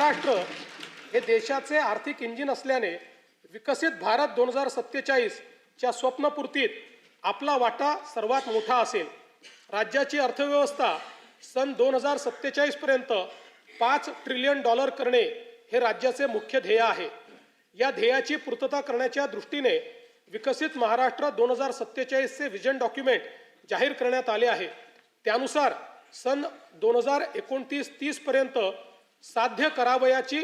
महाराष्ट्र हे देशाचे आर्थिक इंजिन असल्याने विकसित भारत 2047च्या स्वप्नपूर्तीत आपला वाटा सर्वात मोठा असेल। राज्याची अर्थव्यवस्था सन 2047 पर्यंत $5 ट्रिलियन करणे हे राज्याचे मुख्य ध्येय आहे। या ध्येयाची पूर्तता करण्याच्या दृष्टीने विकसित महाराष्ट्र 2047चे विजन डॉक्युमेंट जाहीर करण्यात आले आहे। त्यानुसार सन 2029-30 पर्यंत साध्य करावयाची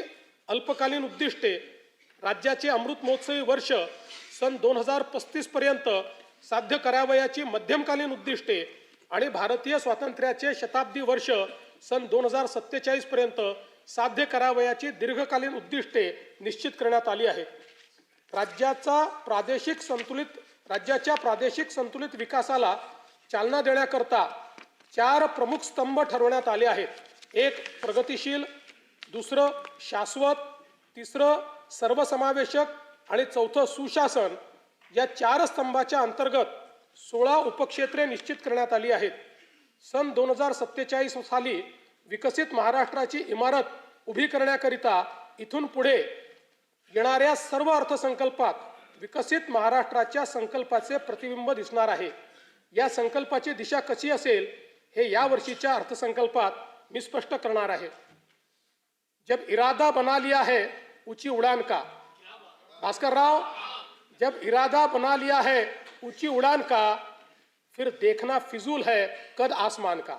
अल्पकालीन उद्दिष्टे, राज्याचे अमृत महोत्सवी वर्ष सन 2035 पर्यंत साध्य करावयाची मध्यमकालीन उद्दिष्टे आणि भारतीय स्वातंत्र्याचे शताब्दी वर्ष सन 2047 पर्यंत साध्य करावयाची दीर्घकालीन उद्दिष्टे निश्चित करण्यात आली आहेत। राज्याच्या प्रादेशिक संतुलित विकासाला चालना देण्याकरता 4 प्रमुख स्तंभ ठरवण्यात आले आहेत। एक प्रगतिशील, दुसरं शाश्वत, तिसरं सर्वसमावेशक आणि चौथं सुशासन। या 4 स्तंभाच्या अंतर्गत 16 उपक्षेत्रे निश्चित करण्यात आली आहेत। सन 2047 साली विकसित महाराष्ट्राची इमारत उभी करण्याकरिता इथून पुढे येणाऱ्या सर्व अर्थसंकल्पात विकसित महाराष्ट्राच्या संकल्पाचे प्रतिबिंब दिसणार आहे। या संकल्पाची दिशा कशी असेल हे या वर्षीच्या अर्थसंकल्पात मी स्पष्ट करणार आहे। जब इरादा बना लिया है ऊंची उड़ान का, भास्कर राव, जब इरादा बना लिया है ऊंची उड़ान का, फिर देखना फिजूल है कद आसमान का।